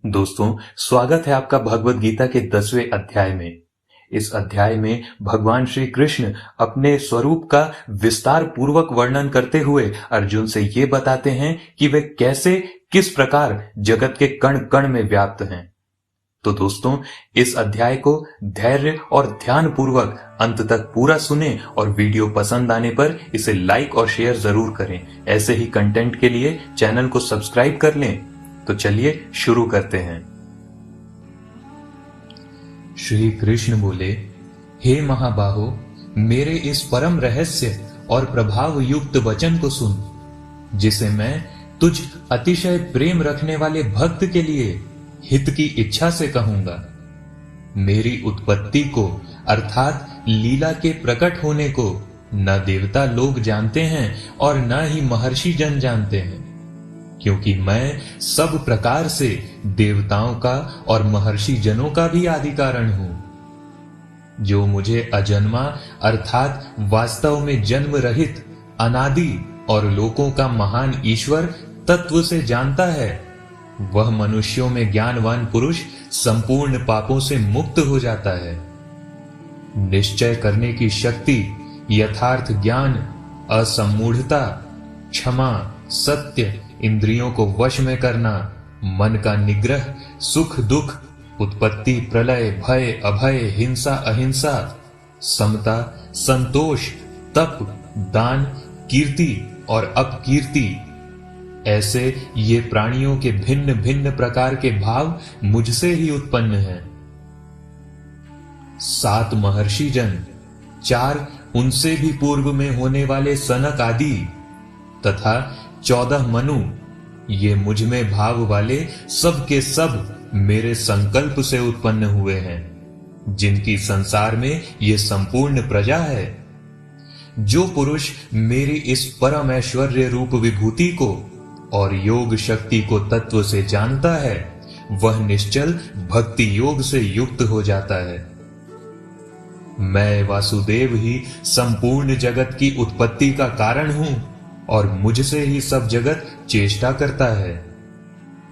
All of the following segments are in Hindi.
दोस्तों, स्वागत है आपका भगवत गीता के 10वें अध्याय में। इस अध्याय में भगवान श्री कृष्ण अपने स्वरूप का विस्तार पूर्वक वर्णन करते हुए अर्जुन से ये बताते हैं कि वे कैसे किस प्रकार जगत के कण कण में व्याप्त हैं। तो दोस्तों, इस अध्याय को धैर्य और ध्यान पूर्वक अंत तक पूरा सुने और वीडियो पसंद आने पर इसे लाइक और शेयर जरूर करें। ऐसे ही कंटेंट के लिए चैनल को सब्सक्राइब कर लें। तो चलिए शुरू करते हैं। श्री कृष्ण बोले, हे महाबाहो, मेरे इस परम रहस्य और प्रभाव युक्त वचन को सुन, जिसे मैं तुझ अतिशय प्रेम रखने वाले भक्त के लिए हित की इच्छा से कहूंगा। मेरी उत्पत्ति को अर्थात लीला के प्रकट होने को न देवता लोग जानते हैं और न ही महर्षि जन जानते हैं, क्योंकि मैं सब प्रकार से देवताओं का और महर्षि जनों का भी आदि कारण हूं। जो मुझे अजन्मा अर्थात वास्तव में जन्म रहित अनादि और लोकों का महान ईश्वर तत्व से जानता है, वह मनुष्यों में ज्ञानवान पुरुष संपूर्ण पापों से मुक्त हो जाता है। निश्चय करने की शक्ति, यथार्थ ज्ञान, असम्मूढ़ता, क्षमा, सत्य, इंद्रियों को वश में करना, मन का निग्रह, सुख दुख, उत्पत्ति प्रलय, भय अभय, हिंसा अहिंसा, समता, संतोष, तप, दान, कीर्ति और अपकीर्ति, ऐसे ये प्राणियों के भिन्न भिन्न प्रकार के भाव मुझसे ही उत्पन्न हैं। 7 महर्षि जन, 4 उनसे भी पूर्व में होने वाले सनक आदि तथा 14 मनु, ये मुझ में भाव वाले सब के सब मेरे संकल्प से उत्पन्न हुए हैं, जिनकी संसार में ये संपूर्ण प्रजा है। जो पुरुष मेरी इस परम ऐश्वर्य रूप विभूति को और योग शक्ति को तत्व से जानता है, वह निश्चल भक्ति योग से युक्त हो जाता है। मैं वासुदेव ही संपूर्ण जगत की उत्पत्ति का कारण हूं और मुझसे ही सब जगत चेष्टा करता है।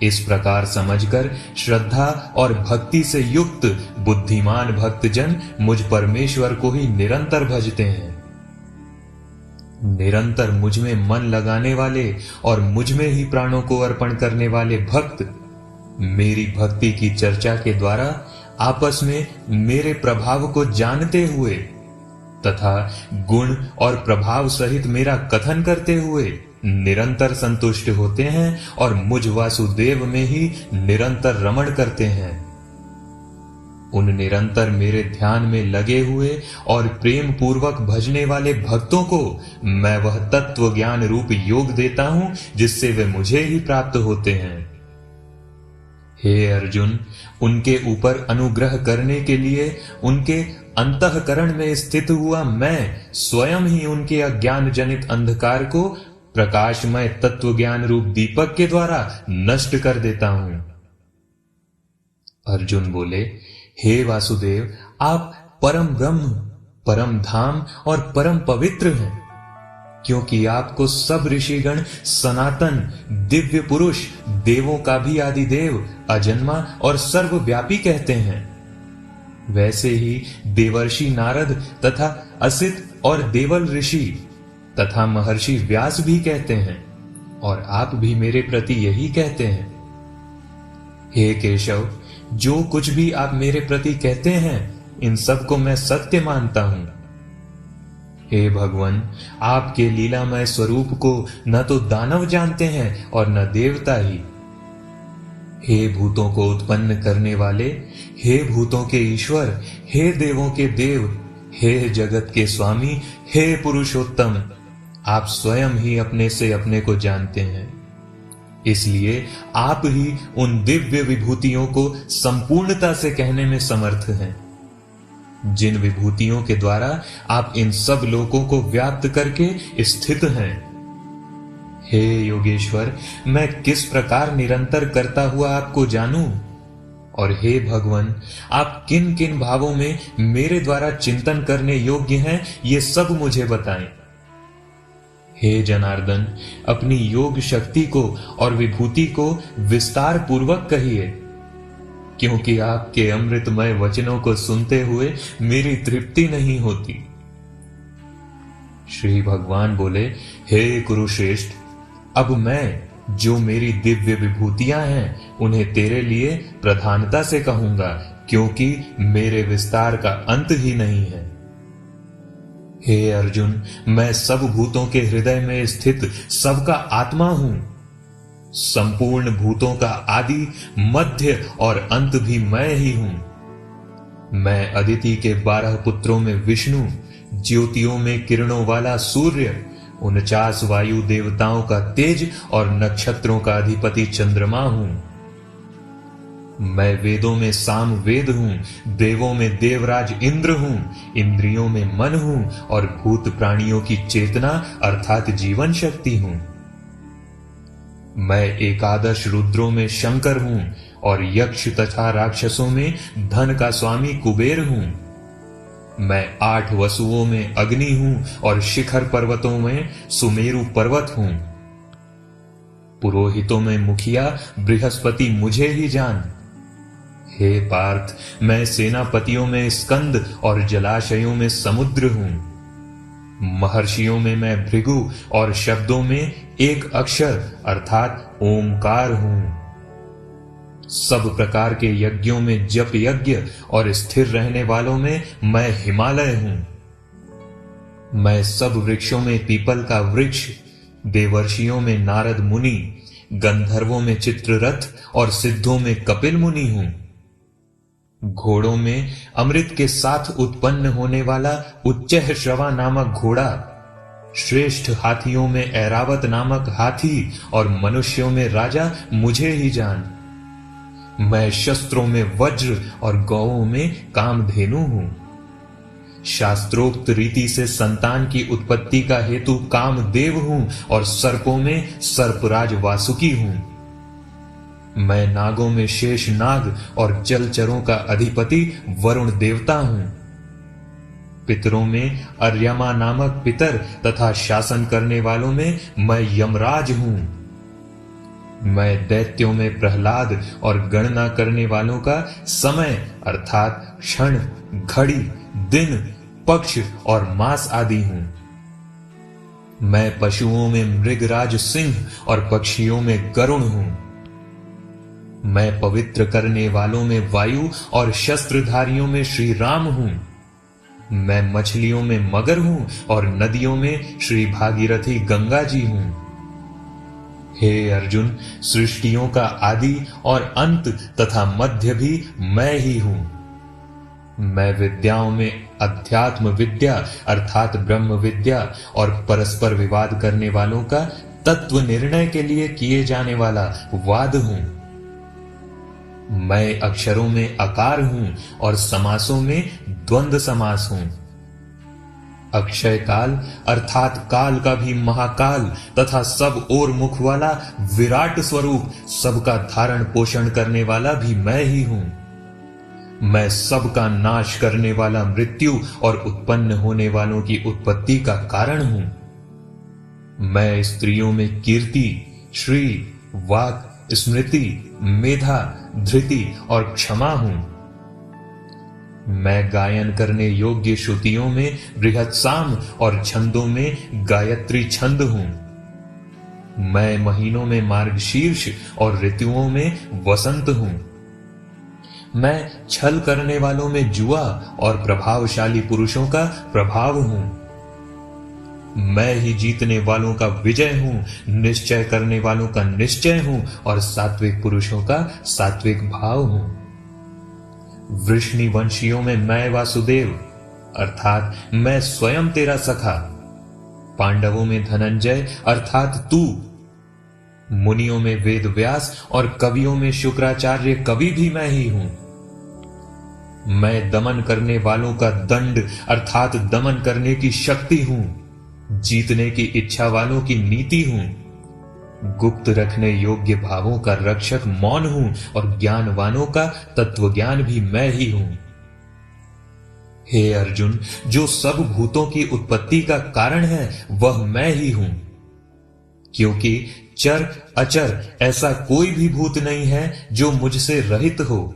इस प्रकार समझकर श्रद्धा और भक्ति से युक्त बुद्धिमान भक्तजन मुझ परमेश्वर को ही निरंतर भजते हैं। निरंतर मुझ में मन लगाने वाले और मुझ में ही प्राणों को अर्पण करने वाले भक्त मेरी भक्ति की चर्चा के द्वारा आपस में मेरे प्रभाव को जानते हुए तथा गुण और प्रभाव सहित मेरा कथन करते हुए निरंतर संतुष्ट होते हैं और मुझ वासुदेव में ही निरंतर रमण करते हैं। उन निरंतर मेरे ध्यान में लगे हुए और प्रेम पूर्वक भजने वाले भक्तों को मैं वह तत्व ज्ञान रूप योग देता हूं, जिससे वे मुझे ही प्राप्त होते हैं। हे अर्जुन, उनके ऊपर अनुग्रह करने के लिए उनके अंतःकरण में स्थित हुआ मैं स्वयं ही उनके अज्ञान जनित अंधकार को प्रकाशमय तत्व ज्ञान रूप दीपक के द्वारा नष्ट कर देता हूं। अर्जुन बोले, हे वासुदेव, आप परम ब्रह्म, परम धाम और परम पवित्र हैं, क्योंकि आपको सब ऋषिगण सनातन दिव्य पुरुष, देवों का भी आदि देव, अजन्मा और सर्वव्यापी कहते हैं। वैसे ही देवर्षि नारद तथा असित और देवल ऋषि तथा महर्षि व्यास भी कहते हैं, और आप भी मेरे प्रति यही कहते हैं। हे केशव, जो कुछ भी आप मेरे प्रति कहते हैं, इन सब को मैं सत्य मानता हूं। हे भगवान, आपके लीलामय स्वरूप को न तो दानव जानते हैं और न देवता ही। हे भूतों को उत्पन्न करने वाले, हे भूतों के ईश्वर, हे देवों के देव, हे जगत के स्वामी, हे पुरुषोत्तम, आप स्वयं ही अपने से अपने को जानते हैं। इसलिए आप ही उन दिव्य विभूतियों को संपूर्णता से कहने में समर्थ हैं, जिन विभूतियों के द्वारा आप इन सब लोकों को व्याप्त करके स्थित हैं। हे योगेश्वर, मैं किस प्रकार निरंतर करता हुआ आपको जानूं? और हे भगवान, आप किन किन भावों में मेरे द्वारा चिंतन करने योग्य हैं, ये सब मुझे बताएं। हे जनार्दन, अपनी योग शक्ति को और विभूति को विस्तार पूर्वक कहिए, क्योंकि आपके अमृतमय वचनों को सुनते हुए मेरी तृप्ति नहीं होती। श्री भगवान बोले, हे कुरुश्रेष्ठ, अब मैं जो मेरी दिव्य विभूतियां हैं उन्हें तेरे लिए प्रधानता से कहूंगा, क्योंकि मेरे विस्तार का अंत ही नहीं है। हे अर्जुन, मैं सब भूतों के हृदय में स्थित सबका आत्मा हूं। संपूर्ण भूतों का आदि, मध्य और अंत भी मैं ही हूं। मैं अदिति के 12 पुत्रों में विष्णु, ज्योतियों में किरणों वाला सूर्य, 49 वायु देवताओं का तेज और नक्षत्रों का अधिपति चंद्रमा हूं। मैं वेदों में साम वेद हूं, देवों में देवराज इंद्र हूं, इंद्रियों में मन हूं और भूत प्राणियों की चेतना अर्थात जीवन शक्ति हूं। मैं एकादश रुद्रों में शंकर हूं और यक्ष तथा राक्षसों में धन का स्वामी कुबेर हूं। मैं 8 वसुओं में अग्नि हूं और शिखर पर्वतों में सुमेरु पर्वत हूं। पुरोहितों में मुखिया बृहस्पति मुझे ही जान। हे पार्थ, मैं सेनापतियों में स्कंद और जलाशयों में समुद्र हूं। महर्षियों में मैं भृगु और शब्दों में एक अक्षर अर्थात ओमकार हूं। सब प्रकार के यज्ञों में जप यज्ञ और स्थिर रहने वालों में मैं हिमालय हूं। मैं सब वृक्षों में पीपल का वृक्ष, देवर्षियों में नारद मुनि, गंधर्वों में चित्ररथ और सिद्धों में कपिल मुनि हूं। घोड़ों में अमृत के साथ उत्पन्न होने वाला उच्चैः श्रवा नामक घोड़ा, श्रेष्ठ हाथियों में ऐरावत नामक हाथी और मनुष्यों में राजा मुझे ही जान। मैं शस्त्रों में वज्र और गौओं में कामधेनु हूं। शास्त्रोक्त रीति से संतान की उत्पत्ति का हेतु कामदेव हूं और सर्पों में सर्पराज वासुकी हूं। मैं नागों में शेष नाग और जलचरों का अधिपति वरुण देवता हूं। पितरों में अर्यमा नामक पितर तथा शासन करने वालों में मैं यमराज हूं। मैं दैत्यों में प्रहलाद और गणना करने वालों का समय अर्थात क्षण, घड़ी, दिन, पक्ष और मास आदि हूं। मैं पशुओं में मृगराज सिंह और पक्षियों में गरुण हूं। मैं पवित्र करने वालों में वायु और शस्त्रधारियों में श्री राम हूं। मैं मछलियों में मगर हूं और नदियों में श्री भागीरथी गंगा जी हूं। हे अर्जुन, सृष्टियों का आदि और अंत तथा मध्य भी मैं ही हूं। मैं विद्याओं में अध्यात्म विद्या अर्थात ब्रह्म विद्या और परस्पर विवाद करने वालों का तत्व निर्णय के लिए किए जाने वाला वाद हूं। मैं अक्षरों में अकार हूं और समासों में द्वंद्व समास हूं। अक्षय काल अर्थात काल का भी महाकाल तथा सब ओर मुख वाला विराट स्वरूप, सबका धारण पोषण करने वाला भी मैं ही हूं। मैं सबका नाश करने वाला मृत्यु और उत्पन्न होने वालों की उत्पत्ति का कारण हूं। मैं स्त्रियों में कीर्ति, श्री, वाक, स्मृति, मेधा, धृति और क्षमा हूं। मैं गायन करने योग्य श्रुतियों में बृहत्साम और छंदों में गायत्री छंद हूं। मैं महीनों में मार्गशीर्ष और ऋतुओं में वसंत हूं। मैं छल करने वालों में जुआ और प्रभावशाली पुरुषों का प्रभाव हूं। मैं ही जीतने वालों का विजय हूं, निश्चय करने वालों का निश्चय हूं और सात्विक पुरुषों का सात्विक भाव हूं। वृष्णि वंशियों में मैं वासुदेव अर्थात मैं स्वयं तेरा सखा। पांडवों में धनंजय अर्थात तू। मुनियों में वेद व्यास और कवियों में शुक्राचार्य कवि भी मैं ही हूं। मैं दमन करने वालों का दंड अर्थात दमन करने की शक्ति हूं। जीतने की इच्छा वालों की नीति हूं। गुप्त रखने योग्य भावों का रक्षक मौन हूं और ज्ञानवानों का तत्वज्ञान भी मैं ही हूं। हे अर्जुन, जो सब भूतों की उत्पत्ति का कारण है वह मैं ही हूं, क्योंकि चर अचर ऐसा कोई भी भूत नहीं है जो मुझसे रहित हो।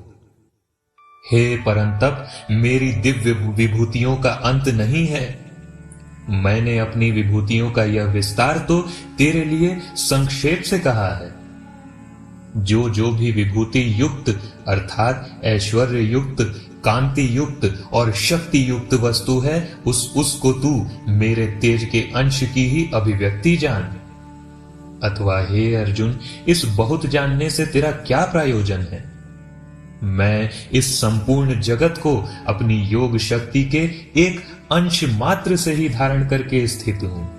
हे परंतप, मेरी दिव्य विभूतियों का अंत नहीं है। मैंने अपनी विभूतियों का यह विस्तार तो तेरे लिए संक्षेप से कहा है। जो जो भी विभूति युक्त अर्थात ऐश्वर्य युक्त, कांति युक्त और शक्ति युक्त वस्तु है, उसको तू मेरे तेज के अंश की ही अभिव्यक्ति जान। अथवा हे अर्जुन, इस बहुत जानने से तेरा क्या प्रयोजन है? मैं इस संपूर्ण जगत को अपनी योग शक्ति के एक अंश मात्र से ही धारण करके स्थित हूं।